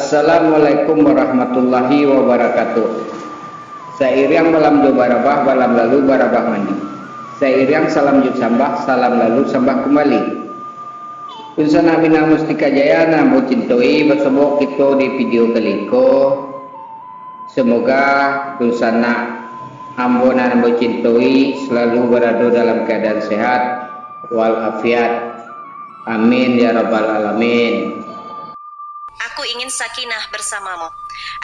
Assalamualaikum warahmatullahi wabarakatuh. Sairiang malam jo barabah, malam lalu barabah mandi. Sairiang salam jut sambah, salam lalu sambah kembali. Unsana bina mustika jaya namo cintoi bersama kita di video keliko. Semoga unsana ambona namo cintoi selalu berada dalam keadaan sehat walafiat. Amin ya rabbal alamin. Aku ingin sakinah bersamamu.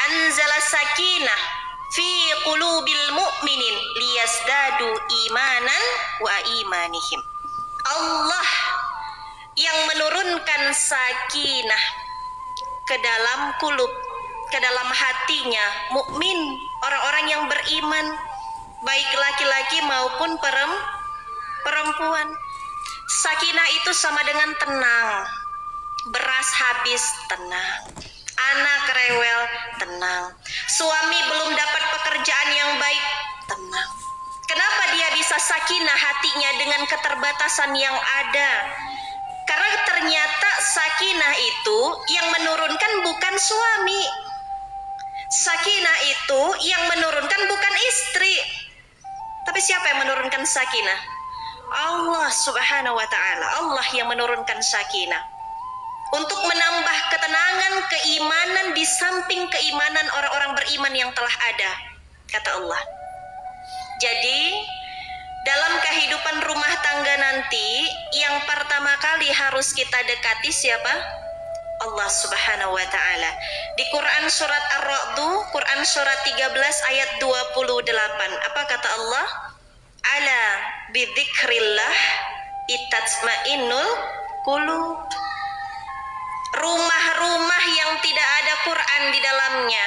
Anzala sakinah fi qulubil mu'minin liyazdadu imanan wa imanihim. Allah yang menurunkan sakinah ke dalam kulub, ke dalam hatinya mukmin, orang-orang yang beriman, baik laki-laki maupun perempuan. Sakinah itu sama dengan tenang. Beras habis, tenang. Anak rewel, tenang. Suami belum dapat pekerjaan yang baik, tenang. Kenapa dia bisa sakinah hatinya dengan keterbatasan yang ada? Karena ternyata sakinah itu yang menurunkan bukan suami. Sakinah itu yang menurunkan bukan istri. Tapi siapa yang menurunkan sakinah? Allah subhanahu wa ta'ala. Allah yang menurunkan sakinah untuk menambah ketenangan, keimanan di samping keimanan orang-orang beriman yang telah ada, kata Allah. Jadi dalam kehidupan rumah tangga nanti, yang pertama kali harus kita dekati siapa? Allah subhanahu wa ta'ala. Di Quran surat Ar-Ra'd, Quran surat 13 ayat 28, apa kata Allah? Ala bidzikrillah itatma'innul qulub. Rumah-rumah yang tidak ada Quran di dalamnya,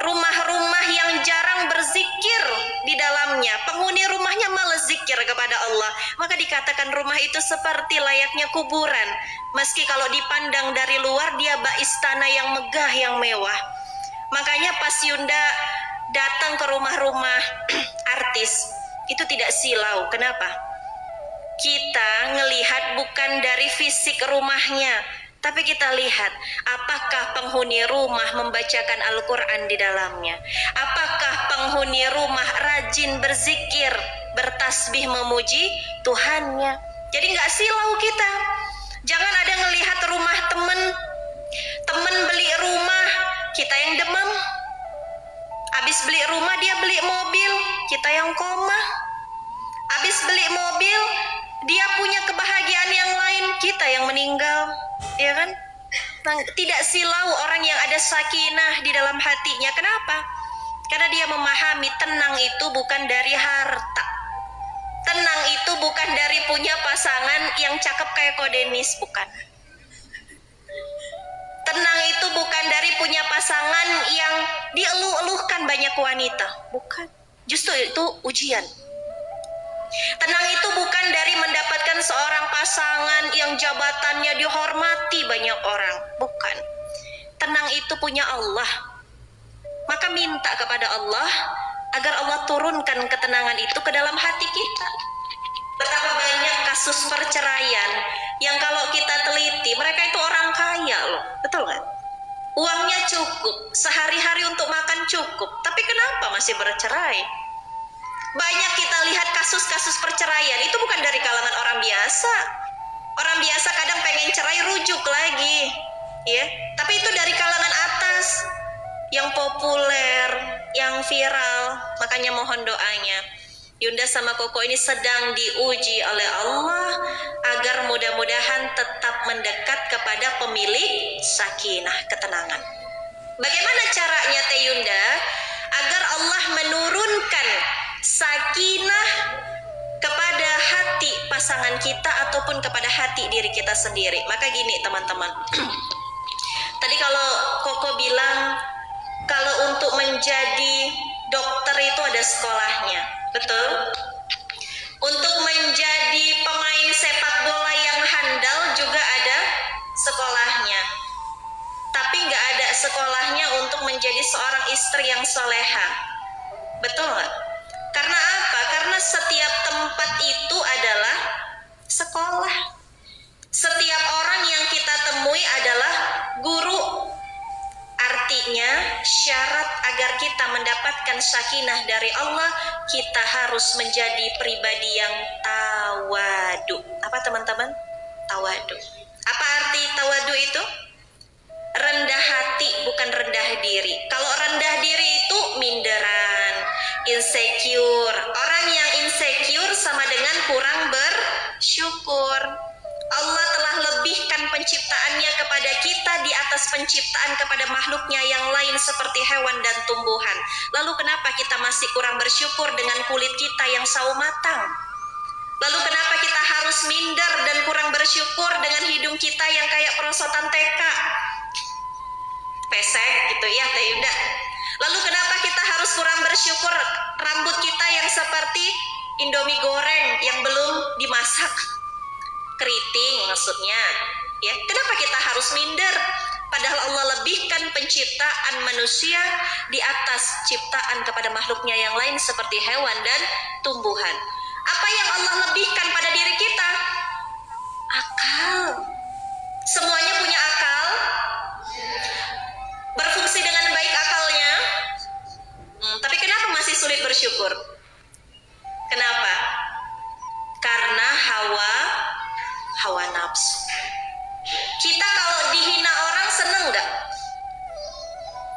rumah-rumah yang jarang berzikir di dalamnya, penghuni rumahnya malas zikir kepada Allah, maka dikatakan rumah itu seperti layaknya kuburan. Meski kalau dipandang dari luar dia bak istana yang megah, yang mewah. Makanya pas Yunda datang ke rumah-rumah artis, itu tidak silau. Kenapa? Kita ngelihat bukan dari fisik rumahnya, tapi kita lihat apakah penghuni rumah membacakan Al-Quran di dalamnya. Apakah penghuni rumah rajin berzikir, bertasbih memuji Tuhannya. Jadi nggak silau kita. Jangan ada ngelihat rumah temen beli rumah, kita yang demam. Habis beli rumah dia beli mobil, kita yang koma. Habis beli mobil dia punya kebahagiaan yang lain, kita yang meninggal. Ya kan? Nah, tidak silau orang yang ada sakinah di dalam hatinya. Kenapa? Karena dia memahami tenang itu bukan dari harta. Tenang itu bukan dari punya pasangan yang cakep kayak Kodenis, bukan. Tenang itu bukan dari punya pasangan yang dieluh-eluhkan banyak wanita, bukan. Justru itu ujian. Tenang itu bukan dari mendapatkan seorang pasangan yang jabatannya dihormati banyak orang, bukan. Tenang itu punya Allah. Maka minta kepada Allah agar Allah turunkan ketenangan itu ke dalam hati kita. Betapa banyak kasus perceraian yang kalau kita teliti, mereka itu orang kaya loh, betul nggak? Uangnya cukup, sehari-hari untuk makan cukup, tapi kenapa masih bercerai? Banyak kita lihat kasus-kasus perceraian itu bukan dari kalangan orang biasa. Orang biasa kadang pengen cerai rujuk lagi, ya. Tapi itu dari kalangan atas, yang populer, yang viral. Makanya mohon doanya. Yunda sama Koko ini sedang diuji oleh Allah agar mudah-mudahan tetap mendekat kepada pemilik sakinah, ketenangan. Bagaimana caranya Teh Yunda agar Allah menurunkan sakinah kepada hati pasangan kita ataupun kepada hati diri kita sendiri? Maka gini teman-teman, tadi kalau Koko bilang kalau untuk menjadi dokter itu ada sekolahnya, betul? Untuk menjadi pemain sepak bola yang handal juga ada sekolahnya. Tapi nggak ada sekolahnya untuk menjadi seorang istri yang soleha, betul nggak? Karena apa? Karena setiap tempat itu adalah sekolah. Setiap orang yang kita temui adalah guru. artinya syarat agar kita mendapatkan sakinah dari Allah, kita harus menjadi pribadi yang tawadu. Apa teman-teman? Tawadu. Apa arti tawadu itu? Rendah hati, bukan rendah diri. Kalau rendah diri itu minderan, insecure. Orang yang insecure sama dengan kurang bersyukur. Allah telah lebihkan penciptaannya kepada kita di atas penciptaan kepada makhluknya yang lain seperti hewan dan tumbuhan. Lalu kenapa kita masih kurang bersyukur dengan kulit kita yang sawo matang? Lalu kenapa kita harus minder dan kurang bersyukur dengan hidung kita yang kayak perosotan TK? Pesek gitu ya Teh Yunda. Lalu kenapa kita harus kurang bersyukur rambut kita yang seperti Indomie goreng yang belum dimasak? Keriting maksudnya. Ya, kenapa kita harus minder? Padahal Allah lebihkan penciptaan manusia di atas ciptaan kepada makhluknya yang lain seperti hewan dan tumbuhan. Apa yang Allah lebihkan pada diri kita? Akal. Semuanya punya akal. Berfungsi dengan baik akalnya. Tapi kenapa masih sulit bersyukur? Kenapa? Karena hawa nafsu. Kita kalau dihina orang seneng nggak?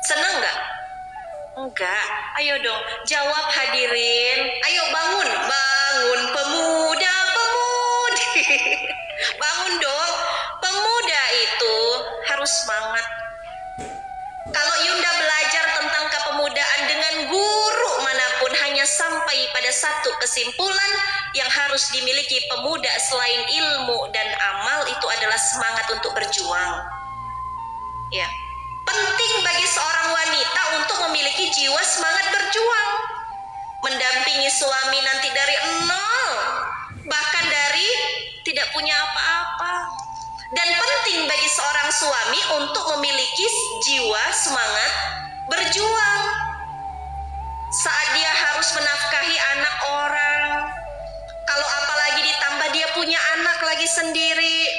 Seneng nggak? Enggak. Ayo dong, jawab hadirin. Ayo bangun pemuda-pemudi. Bangun dong. Pemuda itu harus semangat. Kalau Yunda belajar tentang kepemudaan dengan guru manapun, hanya sampai pada satu kesimpulan yang harus dimiliki pemuda selain ilmu dan amal, itu adalah semangat untuk berjuang. Ya, penting bagi seorang wanita untuk memiliki jiwa semangat berjuang, mendampingi suami nanti dari nol, bahkan dari tidak punya apa-apa. Dan penting bagi seorang suami untuk memiliki jiwa semangat berjuang saat dia harus menafkahi anak orang. Kalau apalagi ditambah dia punya anak lagi sendiri,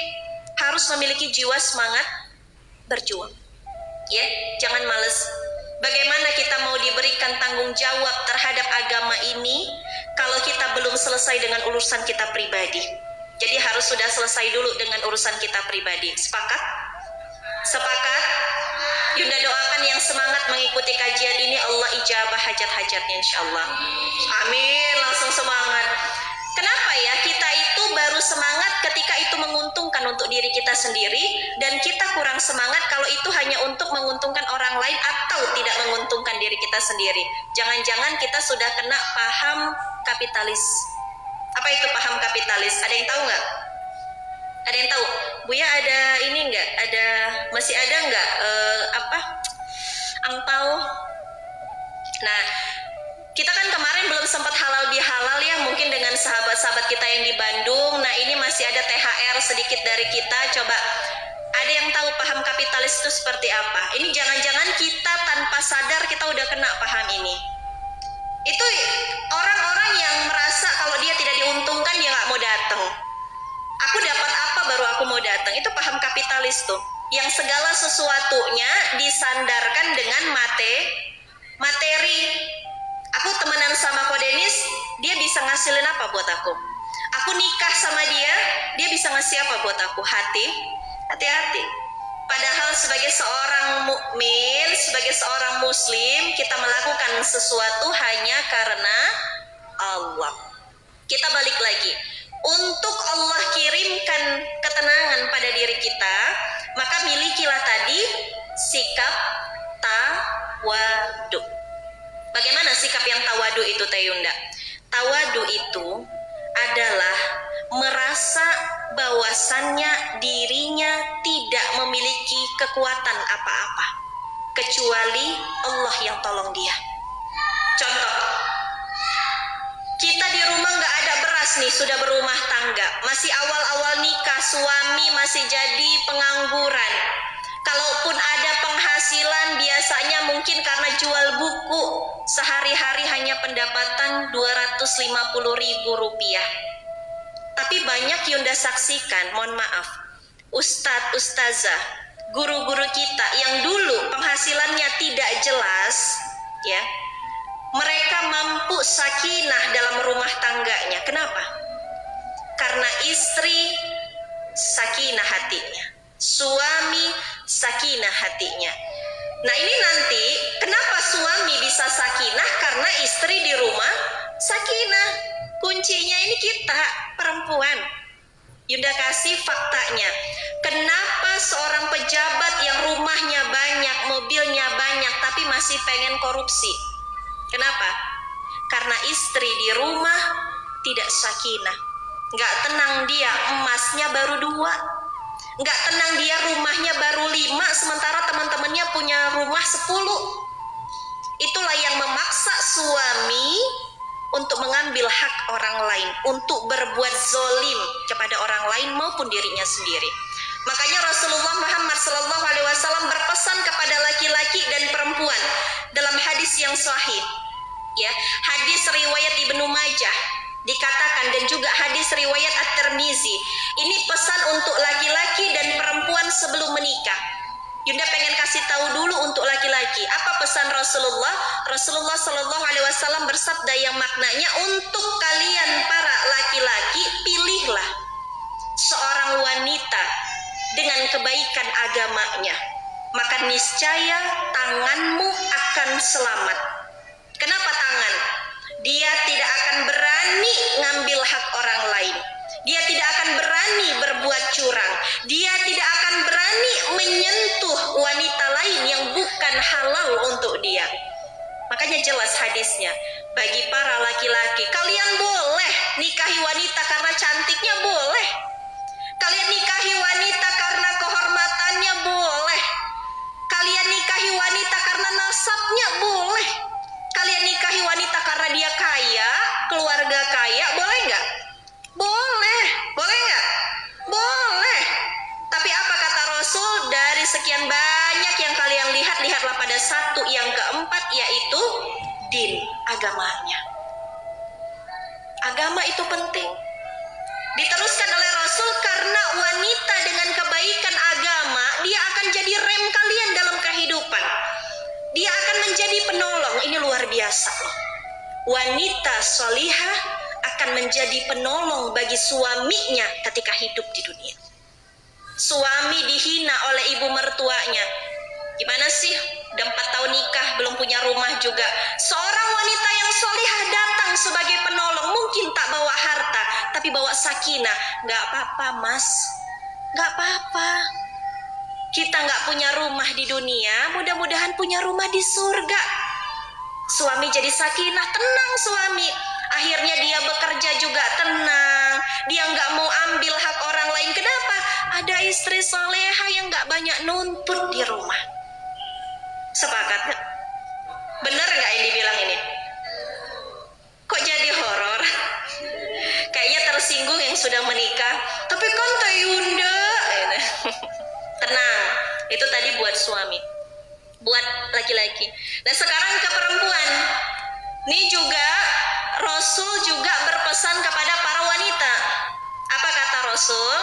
harus memiliki jiwa semangat berjuang. Ya, jangan males. Bagaimana kita mau diberikan tanggung jawab terhadap agama ini kalau kita belum selesai dengan urusan kita pribadi? Jadi harus sudah selesai dulu dengan urusan kita pribadi. Sepakat? Sepakat? Yunda doakan yang semangat mengikuti kajian ini, Allah ijabah hajat-hajatnya insyaallah. Amin, langsung semangat. Kenapa ya kita itu baru semangat ketika itu menguntungkan untuk diri kita sendiri, dan kita kurang semangat kalau itu hanya untuk menguntungkan orang lain atau tidak menguntungkan diri kita sendiri. Jangan-jangan kita sudah kena paham kapitalis. Apa itu paham kapitalis? Ada yang tahu nggak? Ada yang tahu? Buya ada ini nggak? Masih ada nggak angpau? Nah, kita kan kemarin belum sempat halal bihalal ya, mungkin dengan sahabat-sahabat kita yang di Bandung. Nah, ini masih ada THR sedikit dari kita. Coba, ada yang tahu paham kapitalis itu seperti apa? Ini jangan-jangan kita tanpa sadar kita udah kena paham ini. Itu orang-orang yang merasa kalau dia tidak diuntungkan dia nggak mau datang. Aku dapat apa baru aku mau datang. Itu paham kapitalis tuh, yang segala sesuatunya disandarkan dengan materi. Aku temenan sama Ko Denis, dia bisa ngasilin apa buat aku? Aku nikah sama dia, dia bisa ngasih apa buat aku? Hati-hati. Padahal sebagai seorang mukmin, sebagai seorang muslim, kita melakukan sesuatu hanya karena Allah. Kita balik lagi. Untuk Allah kirimkan ketenangan pada diri kita, maka milikilah tadi sikap tawadu. Bagaimana sikap yang tawadu itu, Teh Yunda? Tawadu itu adalah merasa bahwasannya dirinya tidak memiliki kekuatan apa-apa kecuali Allah yang tolong dia. Contoh, kita di rumah nggak ada beras nih, sudah berumah tangga, masih awal-awal nikah, suami masih jadi pengangguran. Kalaupun ada penghasilan, biasanya mungkin karena jual buku, sehari-hari hanya pendapatan 250.000 rupiah. Tapi banyak Yunda saksikan, mohon maaf, ustadz, ustazah, guru-guru kita yang dulu penghasilannya tidak jelas, ya, mereka mampu sakinah dalam rumah tangganya. Kenapa? Karena istri sakinah hatinya, suami sakinah hatinya. Nah ini nanti kenapa suami bisa sakinah? Karena istri di rumah sakinah. Kuncinya ini kita perempuan. Yunda kasih faktanya. Kenapa seorang pejabat yang rumahnya banyak, mobilnya banyak, tapi masih pengen korupsi? Kenapa? Karena istri di rumah tidak sakinah. Nggak tenang dia, emasnya baru 2. Nggak tenang dia, rumahnya baru 5, sementara teman-temannya punya rumah 10. Itulah yang memaksa suami untuk mengambil hak orang lain, untuk berbuat zolim kepada orang lain maupun dirinya sendiri. Makanya Rasulullah Muhammad SAW berpesan kepada laki-laki dan perempuan dalam hadis yang sahih, ya, hadis riwayat Ibnu Majah dikatakan, dan juga hadis riwayat At-Tirmizi. Ini pesan untuk laki-laki dan perempuan sebelum menikah. Yunda pengen kasih tahu dulu untuk laki-laki apa pesan Rasulullah. Rasulullah SAW bersabda yang maknanya, untuk kalian para laki-laki pilihlah seorang wanita dengan kebaikan agamanya, maka niscaya tanganmu akan selamat. Kenapa tangan? Dia tidak akan berani ngambil hak orang lain. Dia tidak akan berani berbuat curang. Dia tidak akan berani menyentuh wanita lain yang bukan halal untuk dia. Makanya jelas hadisnya, bagi para laki-laki, kalian boleh nikahi wanita karena cantiknya, boleh. Kalian nikahi wanita karena kehormatannya, boleh. Kalian nikahi wanita karena nasabnya, boleh. Kalian nikahi wanita karena dia kaya, keluarga kaya, boleh nggak? Boleh. Boleh nggak? Boleh. Tapi apa kata Rasul? Dari sekian banyak yang kalian lihat, lihatlah pada satu yang keempat, yaitu din, agamanya. Agama itu penting. Diteruskan oleh Rasul, karena wanita dengan kebaikan agama, dia akan jadi rem kalian dalam kehidupan. Dia akan menjadi penolong. Ini luar biasa loh. Wanita solihah akan menjadi penolong bagi suaminya ketika hidup di dunia. Suami dihina oleh ibu mertuanya. Gimana sih? Udah 4 tahun nikah, belum punya rumah juga. Seorang wanita yang solihah datang sebagai penolong. Mungkin tak bawa harta, tapi bawa sakinah. Gak apa-apa mas, gak apa-apa. Kita gak punya rumah di dunia, mudah-mudahan punya rumah di surga. Suami jadi sakinah, tenang suami. Akhirnya dia bekerja juga tenang. Dia gak mau ambil hak orang lain. Kenapa? Ada istri soleha yang gak banyak nuntut di rumah. Sepakat gak? Bener gak yang dibilang ini? Kok jadi horor? Kayaknya tersinggung yang sudah menikah. Tapi kan Teh Yunda. Tenang, itu tadi buat suami, buat laki-laki. Nah sekarang ke perempuan. Ini juga Rasul juga berpesan kepada para wanita. Apa kata Rasul?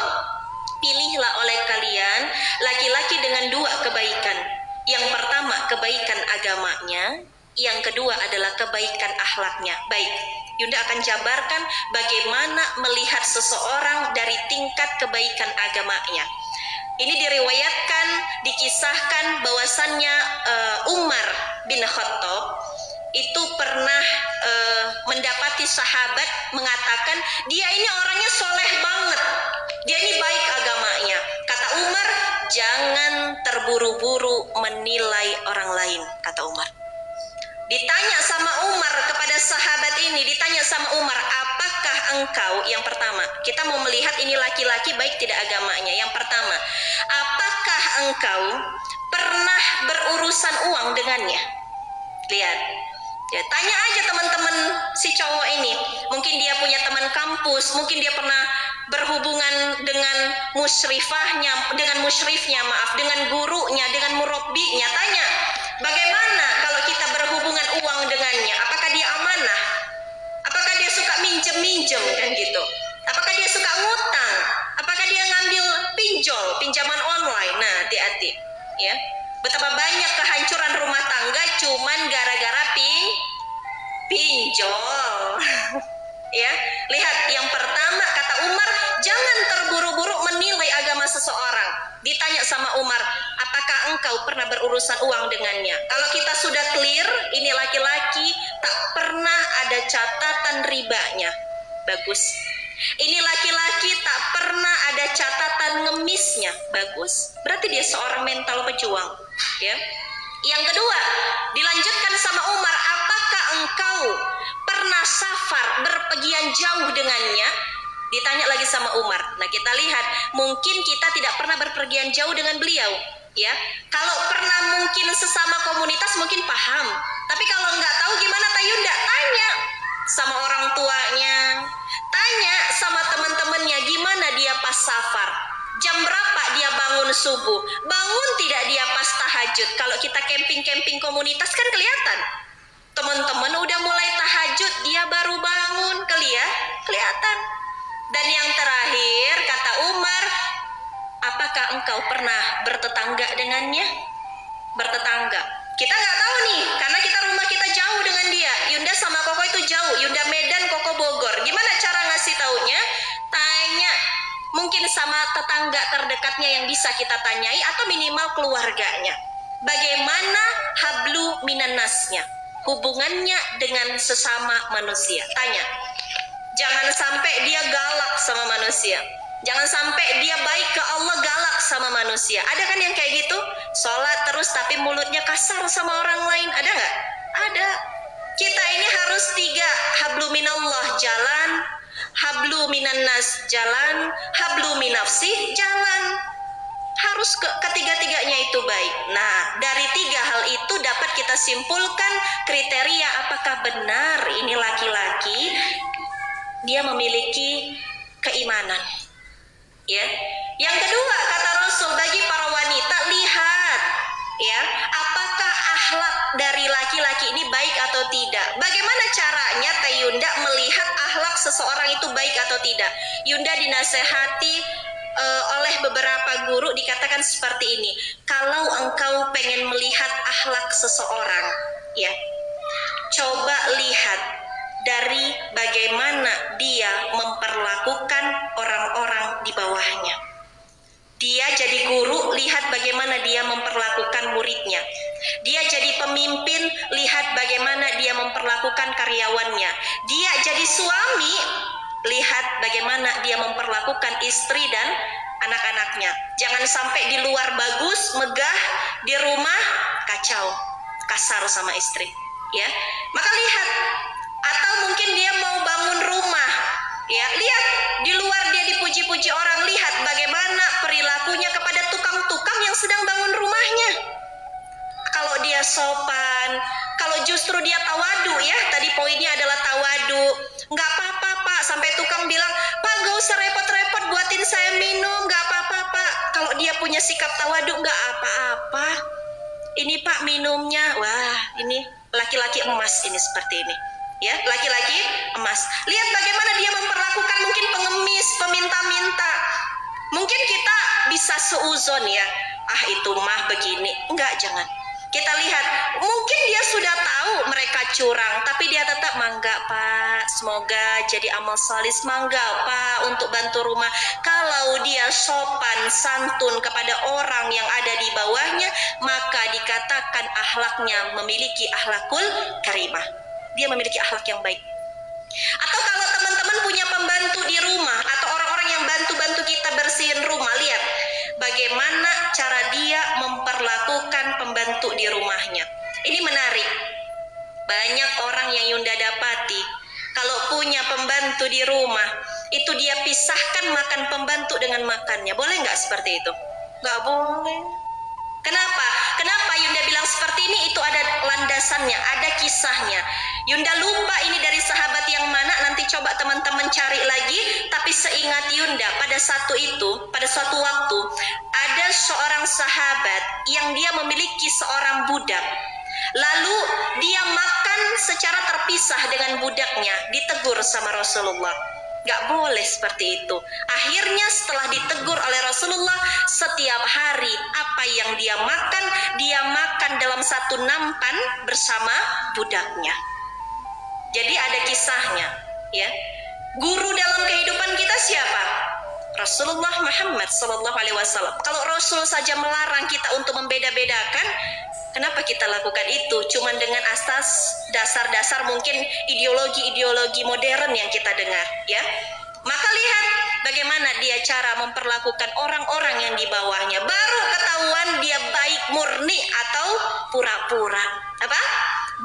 Pilihlah oleh kalian laki-laki dengan 2 kebaikan. Yang pertama kebaikan agamanya, yang kedua adalah kebaikan akhlaknya. Baik, Yunda akan jabarkan bagaimana melihat seseorang dari tingkat kebaikan agamanya. Ini diriwayatkan, dikisahkan bahwasannya Umar bin Khattab itu pernah mendapati sahabat mengatakan, dia ini orangnya soleh banget, dia ini baik agamanya. Kata Umar, jangan terburu-buru menilai orang lain, kata Umar. Ditanya sama Umar, kepada sahabat ini ditanya sama Umar, apakah engkau, yang pertama, kita mau melihat ini laki-laki baik tidak agamanya. Yang pertama, apakah engkau pernah berurusan uang dengannya? Lihat, ya, tanya aja teman-teman si cowok ini. Mungkin dia punya teman kampus, mungkin dia pernah berhubungan dengan musyrifahnya, dengan musyrifnya, dengan gurunya, dengan murabbinya. Tanya, bagaimana kalau kita berhubungan uang dengannya? Apakah dia amanah? Apakah dia suka minjem-minjem kan gitu? Apakah dia suka ngutang? Apakah dia ngambil pinjaman online? Nah, hati-hati. ya. Betapa banyak kehancuran rumah tangga cuman gara-gara pinjol. Ya, lihat yang pertama kata Umar, jangan terburu-buru menilai agama seseorang. Ditanya sama Umar, apakah engkau pernah berurusan uang dengannya? Kalau kita sudah clear, ini laki-laki tak pernah ada catatan ribanya. Bagus. Ini laki-laki tak pernah ada catatan ngemisnya. Bagus. Berarti dia seorang mental pejuang, ya. Yang kedua, dilanjutkan sama Umar, apakah engkau pernah safar berpergian jauh dengannya? Ditanya lagi sama Umar. Nah, kita lihat, mungkin kita tidak pernah berpergian jauh dengan beliau, ya. Kalau pernah mungkin sesama komunitas mungkin paham. Tapi kalau nggak tahu gimana Tayunda? Tanya sama orang tuanya, tanya sama teman-temannya gimana dia pas safar. Jam berapa dia bangun subuh? Bangun tidak dia pas tahajud? Kalau kita camping-camping komunitas kan kelihatan. Teman-teman udah mulai tahajud, dia baru bangun, kelihatan. Dan yang terakhir kata Umar, apakah engkau pernah bertetangga dengannya? Bertetangga. Kita nggak tahu nih, karena rumah kita jauh dengan dia. Yunda sama Koko itu jauh. Yunda Medan, Koko Bogor. Gimana cara ngasih taunya? Tanya. Mungkin sama tetangga terdekatnya yang bisa kita tanyai, atau minimal keluarganya. Bagaimana hablu minannasnya? Hubungannya dengan sesama manusia. Tanya. Jangan sampai dia galak sama manusia. Jangan sampai dia baik ke Allah, galak sama manusia. Ada kan yang kayak gitu? Sholat terus tapi mulutnya kasar sama orang lain. Ada nggak? Ada. Kita ini harus 3. Hablu minallah, jalan. Hablu minannas, jalan. Hablu minafsi, jalan. Harus ketiga-tiganya itu baik. Nah, dari 3 hal itu dapat kita simpulkan kriteria apakah benar ini laki-laki dia memiliki keimanan. Ya. Yang kedua kata Rasul, bagi para wanita, lihat ya, apakah akhlak dari laki-laki ini baik atau tidak. Bagaimana caranya Teh Yunda melihat akhlak seseorang itu baik atau tidak? Yunda dinasehati oleh beberapa guru, dikatakan seperti ini. Kalau engkau pengen melihat akhlak seseorang, ya, coba lihat dari bagaimana dia memperlakukan orang-orang di bawahnya. Dia jadi guru, lihat bagaimana dia memperlakukan muridnya. Dia jadi pemimpin, lihat bagaimana dia memperlakukan karyawannya. Dia jadi suami, lihat bagaimana dia memperlakukan istri dan anak-anaknya. Jangan sampai di luar bagus, megah, di rumah kacau, kasar sama istri, ya. Maka lihat. Atau mungkin dia mau bangun rumah, ya, lihat di luar dia dipuji-puji orang, lihat bagaimana perilakunya kepada tukang-tukang yang sedang bangun rumahnya. Kalau dia sopan, kalau justru dia tawadu, ya, tadi poinnya adalah tawadu. Nggak apa-apa Pak, sampai tukang bilang, Pak gak usah repot-repot buatin saya minum, nggak apa-apa Pak. Kalau dia punya sikap tawadu, nggak apa-apa. Ini Pak minumnya, wah ini laki-laki emas ini seperti ini. Ya, laki-laki emas. Lihat bagaimana dia memperlakukan mungkin pengemis, peminta-minta. Mungkin kita bisa seuzon ya, itu mah begini. Enggak, jangan. Kita lihat, mungkin dia sudah tahu mereka curang, tapi dia tetap, mangga Pak, semoga jadi amal salih, mangga Pak untuk bantu rumah. Kalau dia sopan, santun kepada orang yang ada di bawahnya, maka dikatakan akhlaknya memiliki akhlakul karimah. Dia memiliki akhlak yang baik. Atau kalau teman-teman punya pembantu di rumah atau orang-orang yang bantu-bantu kita bersihin rumah, lihat bagaimana cara dia memperlakukan pembantu di rumahnya. Ini menarik. Banyak orang yang Yunda dapati kalau punya pembantu di rumah, itu dia pisahkan makan pembantu dengan makannya. Boleh nggak seperti itu? Nggak boleh. Kenapa? Kenapa Yunda bilang seperti ini? Itu ada landasannya, ada kisahnya. Yunda lupa ini dari sahabat yang mana, nanti coba teman-teman cari lagi. Tapi seingat Yunda, pada suatu waktu, ada seorang sahabat yang dia memiliki seorang budak. Lalu dia makan secara terpisah dengan budaknya, ditegur sama Rasulullah. Gak boleh seperti itu. Akhirnya setelah ditegur oleh Rasulullah, setiap hari apa apa yang dia makan dalam satu nampan bersama budaknya. Jadi ada kisahnya, ya. Guru dalam kehidupan kita siapa? Rasulullah Muhammad sallallahu alaihi wasallam. Kalau Rasul saja melarang kita untuk membeda-bedakan, kenapa kita lakukan itu? Cuman dengan asas dasar-dasar mungkin ideologi-ideologi modern yang kita dengar, ya. Maka lihat bagaimana dia cara memperlakukan orang-orang yang di bawahnya. Baru ketahuan dia baik murni atau pura-pura. Apa?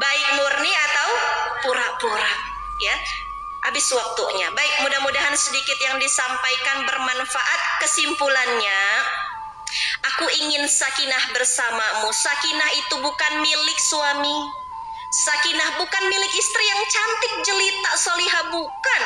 Baik murni atau pura-pura, ya. Habis waktunya. Baik, mudah-mudahan sedikit yang disampaikan bermanfaat. Kesimpulannya, aku ingin sakinah bersamamu. Sakinah itu bukan milik suami. Sakinah bukan milik istri yang cantik, jelita, solihah, bukan.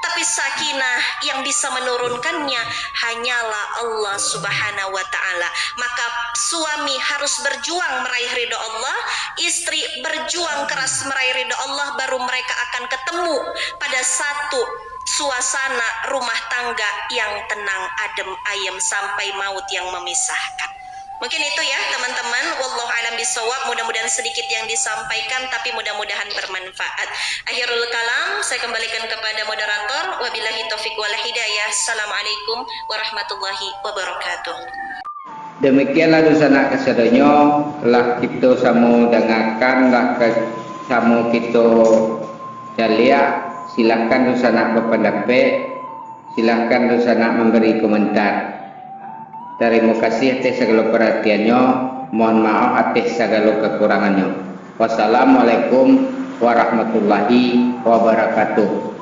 Tapi sakinah yang bisa menurunkannya hanyalah Allah Subhanahu wa ta'ala. Maka suami harus berjuang meraih ridho Allah, istri berjuang keras meraih ridho Allah, baru mereka akan ketemu pada satu suasana rumah tangga yang tenang, adem, ayem sampai maut yang memisahkan. Mungkin itu ya teman-teman, wallahu alam bisawab. Mudah-mudahan sedikit yang disampaikan tapi mudah-mudahan bermanfaat. Akhirul kalam saya kembalikan kepada moderator. Wabillahi taufiq wal hidayah. Assalamualaikum warahmatullahi wabarakatuh. Demikianlah dosana kesedonyo lah kita samu dengarkan lah samu kita jalia. Silahkan dosana berpendapat, silahkan dosana memberi komentar. Terima kasih atas segala perhatiannya. Mohon maaf atas segala kekurangannya. Wassalamualaikum warahmatullahi wabarakatuh.